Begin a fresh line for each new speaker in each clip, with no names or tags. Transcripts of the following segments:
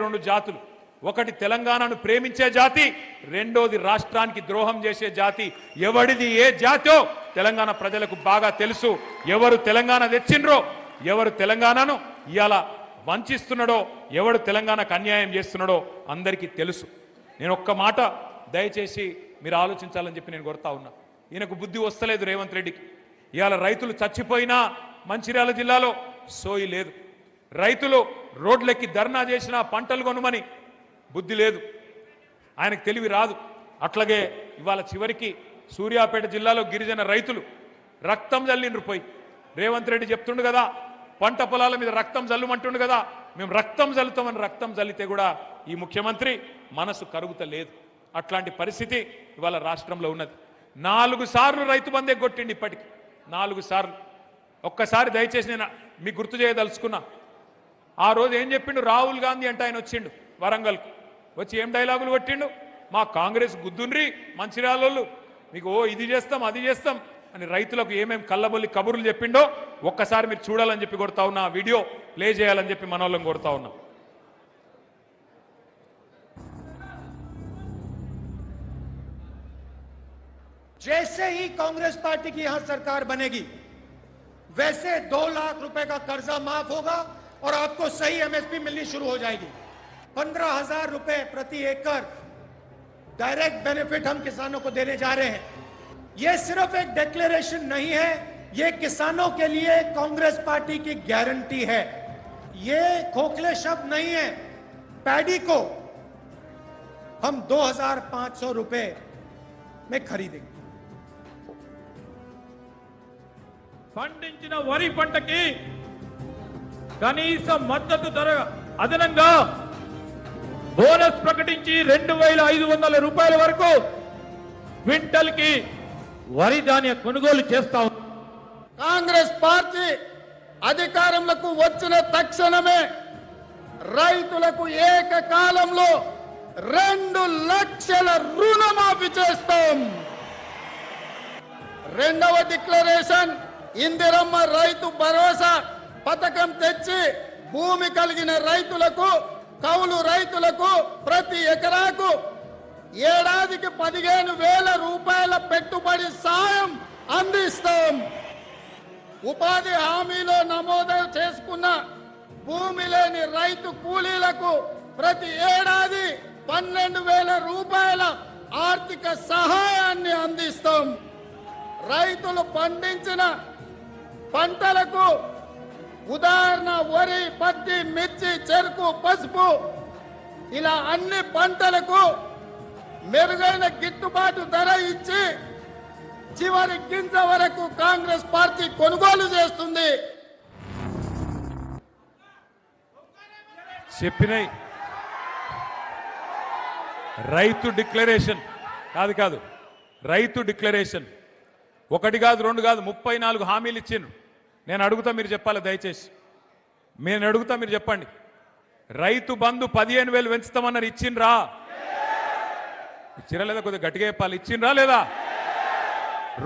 రెండు జాతులు, ఒకటి తెలంగాణను ప్రేమించే జాతి, రెండోది రాష్ట్రానికి ద్రోహం చేసే జాతి. ఎవడిది ఏ జాతో తెలంగాణ ప్రజలకు బాగా తెలుసు. ఎవరు తెలంగాణ తెచ్చిండ్రో, ఎవరు తెలంగాణను ఇయాల వంచిస్తున్నాడో, ఎవడు తెలంగాణకు అన్యాయం చేస్తున్నాడో అందరికీ తెలుసు. నేను ఒక్క మాట దయచేసి మీరు ఆలోచించాలని చెప్పి నేను కోరుతా ఉన్నా. ఈయనకు బుద్ధి వస్తలేదు రేవంత్ రెడ్డికి. ఇవాళ రైతులు చచ్చిపోయినా మంచిర్యాల జిల్లాలో సోయి లేదు. రైతులు రోడ్లెక్కి ధర్నా చేసినా పంటలు కొనుమని బుద్ధి లేదు, ఆయనకు తెలివి రాదు. అట్లాగే ఇవాళ చివరికి సూర్యాపేట జిల్లాలో గిరిజన రైతులు రక్తం జల్లిండ్రు పోయి. రేవంత్ రెడ్డి చెప్తుండు కదా, పంట పొలాల మీద రక్తం జల్లుమంటుండు కదా, మేము రక్తం జల్లుతామని రక్తం జల్లితే కూడా ఈ ముఖ్యమంత్రి మనసు కరుగుతలేదు. అట్లాంటి పరిస్థితి ఇవాళ రాష్ట్రంలో ఉన్నది. 4 సార్లు రైతు బంధే కొట్టిండి, ఇప్పటికి 4 సార్లు. ఒక్కసారి దయచేసి నేను మీకు గుర్తు చేయదలుచుకున్నా. ఆ రోజు ఏం చెప్పిండు రాహుల్ గాంధీ అంటే, ఆయన వచ్చిండు వరంగల్కు, వచ్చి ఏం డైలాగులు కొట్టిండు, మా కాంగ్రెస్ గుద్దుండ్రి మంచిర్యాలోళ్ళు, మీకు ఇది చేస్తాం అది చేస్తాం అని రైతులకు ఏమేం కళ్ళబొల్లి కబుర్లు చెప్పిండో ఒక్కసారి మీరు చూడాలని చెప్పి కొడతా ఉన్నా. వీడియో ప్లే చేయాలని చెప్పి మనోళ్ళని కొడతా ఉన్నాం.
जैसे ही कांग्रेस पार्टी की यहां सरकार बनेगी वैसे 2 लाख रुपए का कर्जा माफ होगा और आपको सही एमएसपी मिलनी शुरू हो जाएगी। 15,000 रुपए प्रति एकड़ डायरेक्ट बेनिफिट हम किसानों को देने जा रहे हैं। यह सिर्फ एक डिक्लेरेशन नहीं है, यह किसानों के लिए कांग्रेस पार्टी की गारंटी है। यह खोखले शब्द नहीं है। पैडी को हम 2,500 रुपए में खरीदेंगे।
పండించిన వరి పంటకి కనీస మద్దతు ధర అదనంగా బోనస్ ప్రకటించి 2,500 రూపాయల వరకు క్వింటల్ కి వరి ధాన్య కొనుగోలు చేస్తాం.
కాంగ్రెస్ పార్టీ అధికారంలోకి వచ్చిన తక్షణమే రైతులకు ఏకకాలంలో 2 లక్షల రుణమాఫీ చేస్తాం. రెండవ డిక్లరేషన్ ఇందిరమ్మ రైతు భరోసా పథకం తెచ్చి భూమి కలిగిన రైతులకు, కౌలు రైతులకు ప్రతి ఎకరాకు ఏడాదికి 15,000 రూపాయల పెట్టుబడి సాయం అందిస్తాం. ఉపాధి హామీలో నమోదు చేసుకున్న భూమి లేని రైతు కూలీలకు ప్రతి ఏడాది 12,000 రూపాయల ఆర్థిక సహాయాన్ని అందిస్తాం. రైతులు పండించిన పంటలకు ఉదాహరణ వరి, పత్తి, మిర్చి, చెరుకు, పసుపు ఇలా అన్ని పంటలకు మెరుగైన గిట్టుబాటు ధర ఇచ్చి చివరి గింజ వరకు కాంగ్రెస్ పార్టీ కొనుగోలు చేస్తుంది.
చెప్పినాయి రైతు డిక్లరేషన్ కాదు, రైతు డిక్లరేషన్ 1 కాదు 2 కాదు 34 హామీలు ఇచ్చిండ్రు. నేను అడుగుతా, మీరు చెప్పాలి దయచేసి. నేను అడుగుతా, మీరు చెప్పండి. రైతు బంధు 15,000 పెంచుతామన్నారు, ఇచ్చిండ్రా? ఇచ్చిరా లేదా? కొద్దిగా గట్టిగా చెప్పాలి. ఇచ్చిండ్రా లేదా?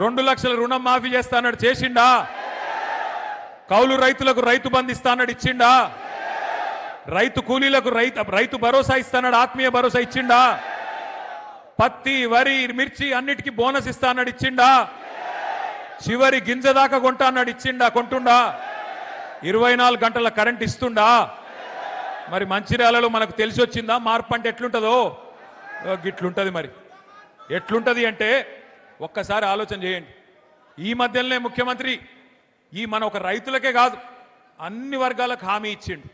2 లక్షల రుణం మాఫీ చేస్తా అన్నాడు, చేసిండా? కౌలు రైతులకు రైతు బంధు ఇస్తా అన్నాడు, ఇచ్చిండా? రైతు కూలీలకు రైతు భరోసా ఇస్తాడు, ఆత్మీయ భరోసా ఇచ్చిండా? పత్తి, వరి, మిర్చి అన్నిటికీ బోనస్ ఇస్తా అన్నాడు, ఇచ్చిండా? చివరి గింజ దాకా కొంటా అన్నాడు, ఇచ్చిండా? కొంటుండా? 24 గంటల కరెంట్ ఇస్తుండా? మరి మంచిర్యాలలో మనకు తెలిసి వచ్చిందా మార్పు అంటే ఎట్లుంటుందో? గిట్లుంటది. మరి ఎట్లుంటది అంటే ఒక్కసారి ఆలోచన చేయండి. ఈ మధ్యలోనే ముఖ్యమంత్రి మన ఒక రైతులకే కాదు అన్ని వర్గాలకు హామీ ఇచ్చిండు.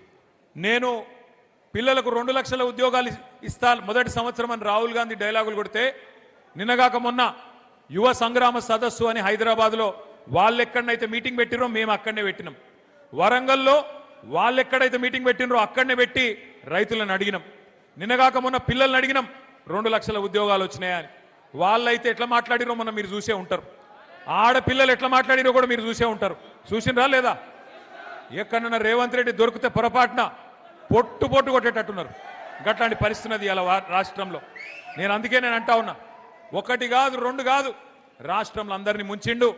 నేను పిల్లలకు 2 లక్షల ఉద్యోగాలు ఇస్తాను మొదటి సంవత్సరం అని రాహుల్ గాంధీ డైలాగులు కొడితే, నిన్నగాక మొన్న యువ సంగ్రామ సదస్సు అని హైదరాబాద్లో వాళ్ళు ఎక్కడనైతే మీటింగ్ పెట్టినరో మేము అక్కడనే పెట్టినాం. వరంగల్లో వాళ్ళు ఎక్కడైతే మీటింగ్ పెట్టినరో అక్కడనే పెట్టి రైతులను అడిగినాం. నిన్నగాక మొన్న పిల్లల్ని అడిగినాం 2 లక్షల ఉద్యోగాలు వచ్చినాయని. వాళ్ళైతే ఎట్లా మాట్లాడిరో మనం మీరు చూసే ఉంటారు. ఆడపిల్లలు ఎట్లా మాట్లాడిరో కూడా మీరు చూసే ఉంటారు. చూసినరా లేదా? ఎక్కడన్నా రేవంత్ రెడ్డి దొరికితే పొరపాటున పొట్టు కొట్టేటట్టున్నారు. గట్లాంటి పరిస్థితి ఉన్నది ఇలా రాష్ట్రంలో. అందుకే నేను అంటా ఉన్నా, 1 కాదు 2 కాదు, రాష్ట్రంలో అందరినీ ముంచిండు,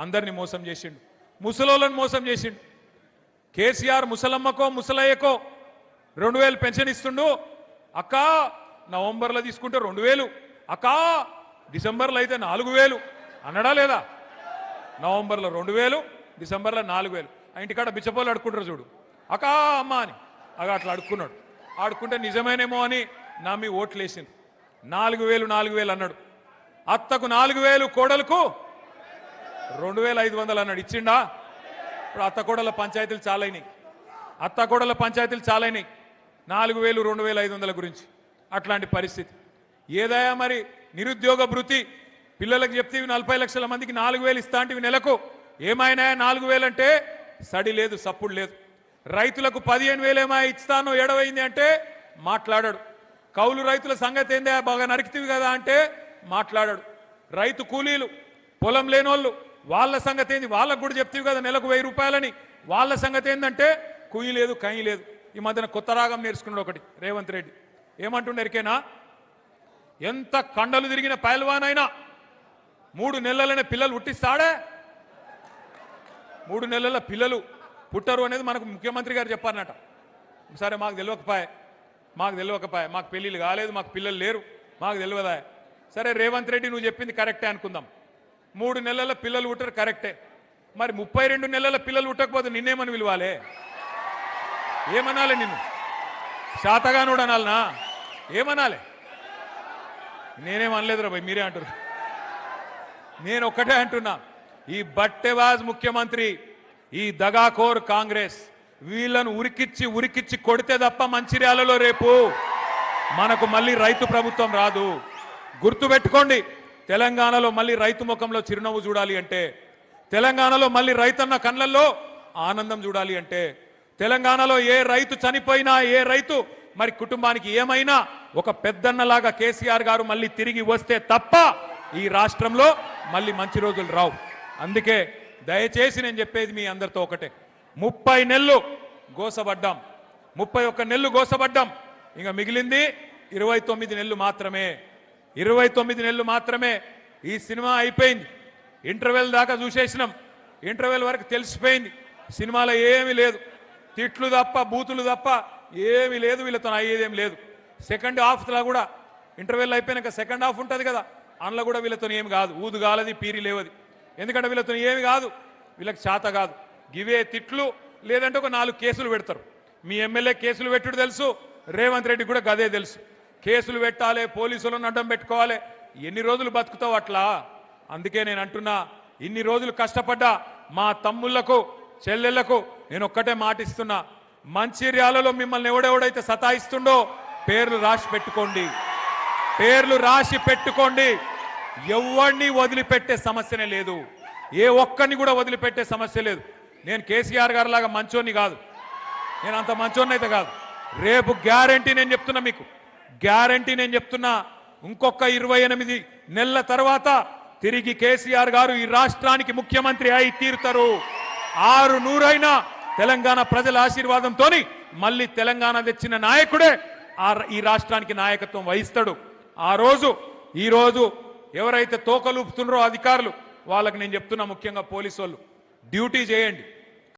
అందరినీ మోసం చేసిండు, ముసలోళ్ళని మోసం చేసిండు. కేసీఆర్ ముసలమ్మకో ముసలయ్యకో 2000 పెన్షన్ ఇస్తుండు. అక్క నవంబర్లో తీసుకుంటే 2000, అక్క డిసెంబర్లో అయితే 4000 అన్నడా లేదా? నవంబర్లో 2000, డిసెంబర్లో 4000. ఆ ఇంటికాడ బిచ్చపోలు అడుక్కుంటారు చూడు, అక్కా అమ్మ అని అగా అట్లా అడుక్కున్నాడు. ఆడుకుంటే నిజమేనేమో అని నా మీ ఓట్లు వేసింది. 4000 అన్నాడు. అత్తకు 4000, కోడలకు 2500 అన్నాడు. ఇచ్చిండా? ఇప్పుడు అత్త కోడల పంచాయతీలు చాలైనాయి. 4000, 2500 గురించి అట్లాంటి పరిస్థితి. ఏదయా మరి నిరుద్యోగ భృతి పిల్లలకు చెప్తే 40 లక్షల మందికి 4000 ఇస్తా అంటే నెలకు ఏమైనా 4000 అంటే సడి లేదు, సప్పుడు లేదు. రైతులకు 15000 ఏమా ఇస్తానో ఎడవైంది అంటే మాట్లాడాడు. కౌలు రైతుల సంగతి ఏందే బాగా నరికితివి కదా అంటే మాట్లాడాడు. రైతు కూలీలు, పొలం లేనోళ్ళు వాళ్ళ సంగతి ఏంది, వాళ్ళకు కూడా చెప్తివి కదా నెలకు 1000 రూపాయలని, వాళ్ళ సంగతి ఏంటంటే కుయ్యి లేదు, కయ్యి లేదు. ఈ మధ్యన కొత్త రాగం నేర్చుకున్నాడు ఒకటి రేవంత్ రెడ్డి. ఏమంటుండే ఎరికేనా? ఎంత కండలు తిరిగిన పైల్వానైనా 3 నెలలనే పిల్లలు పుట్టిస్తాడే. 3 నెలల పిల్లలు పుట్టరు అనేది మనకు ముఖ్యమంత్రి గారు చెప్పారన్నట. సరే మాకు తెలియకపాయే, మాకు పెళ్ళిళ్ళు కాలేదు, మాకు పిల్లలు లేరు, మాకు తెలియదా? సరే రేవంత్ రెడ్డి నువ్వు చెప్పింది కరెక్టే అనుకుందాం. 3 నెలల పిల్లలు పుట్టరు కరెక్టే. మరి 32 నెలల పిల్లలు పుట్టకపోతే నిన్నేమని పిలవాలే? ఏమనాలి? నిన్ను శాతగానుడు అనాలనా? ఏమనాలి? నేనేమనలేదురా భయ్, మీరే అంటారు. నేను ఒక్కటే అంటున్నా, ఈ బట్టెవాజ్ ముఖ్యమంత్రి, ఈ దగాకోర్ కాంగ్రెస్ వీళ్ళను ఉరికిచ్చి కొడితే తప్ప మంచిర్యాలలో రేపు మనకు మళ్ళీ రైతు ప్రభుత్వం రాదు. గుర్తుపెట్టుకోండి, తెలంగాణలో మళ్ళీ రైతు ముఖంలో చిరునవ్వు చూడాలి అంటే, తెలంగాణలో మళ్ళీ రైతన్న కళ్ళల్లో ఆనందం చూడాలి అంటే, తెలంగాణలో ఏ రైతు చనిపోయినా, ఏ రైతు మరి కుటుంబానికి ఏమైనా ఒక పెద్దన్నలాగా కేసీఆర్ గారు మళ్ళీ తిరిగి వస్తే తప్ప ఈ రాష్ట్రంలో మళ్ళీ మంచి రోజులు రావు. అందుకే దయచేసి నేను చెప్పేది మీ అందరితో ఒకటే, 30 నెలలు గోసపడ్డాం, 31 నెలలు గోసపడ్డాం. ఇంకా మిగిలింది 29 నెలలు మాత్రమే. 29 నెలలు మాత్రమే. ఈ సినిమా అయిపోయింది. ఇంటర్వెల్ దాకా చూసేసినాం. ఇంటర్వెల్ వరకు తెలిసిపోయింది సినిమాలో ఏమీ లేదు, తిట్లు తప్ప, బూతులు తప్ప ఏమీ లేదు. వీళ్ళతో అయ్యేదేం లేదు. సెకండ్ హాఫ్లో కూడా ఇంటర్వెల్ అయిపోయినాక సెకండ్ హాఫ్ ఉంటుంది కదా, అందులో కూడా వీళ్ళతో ఏమి కాదు, ఊదు గాలది పీరి లేవది. ఎందుకంటే వీళ్ళతో ఏమి కాదు, వీళ్ళకి చేత కాదు. గివే తిట్లు, లేదంటే ఒక 4 కేసులు పెడతారు. మీ ఎమ్మెల్యే కేసులు పెట్టుడు తెలుసు, రేవంత్ రెడ్డి కూడా గదే తెలుసు. కేసులు పెట్టాలి, పోలీసులను అడ్డం పెట్టుకోవాలి. ఎన్ని రోజులు బతుకుతావు అట్లా? అందుకే నేను అంటున్నా, ఇన్ని రోజులు కష్టపడ్డా మా తమ్ముళ్లకు, చెల్లెళ్లకు నేను ఒక్కటే మాటిస్తున్నా, మంచిర్యాలలో మిమ్మల్ని ఎవడెవడైతే సతాయిస్తుండో పేర్లు రాసి పెట్టుకోండి, పేర్లు రాసి పెట్టుకోండి. ఎవరిని వదిలిపెట్టే సమస్యనే లేదు, ఏ ఒక్కరిని కూడా వదిలిపెట్టే సమస్య లేదు. నేను కేసీఆర్ గారి లాగా మంచోని కాదు, నేను అంత మంచోని అయితే కాదు. రేపు గ్యారంటీ నేను చెప్తున్నా, మీకు గ్యారంటీ నేను చెప్తున్నా, ఇంకొక 28 నెలల తర్వాత తిరిగి కేసీఆర్ గారు ఈ రాష్ట్రానికి ముఖ్యమంత్రి అయి తీరుతారు. 600 తెలంగాణ ప్రజల ఆశీర్వాదంతో మళ్ళీ తెలంగాణ తెచ్చిన నాయకుడే ఈ రాష్ట్రానికి నాయకత్వం వహిస్తాడు. ఆ రోజు ఈ రోజు ఎవరైతే తోకలూపుతున్నారో అధికారులు, వాళ్ళకి నేను చెప్తున్నా, ముఖ్యంగా పోలీసు వాళ్ళు డ్యూటీ చేయండి.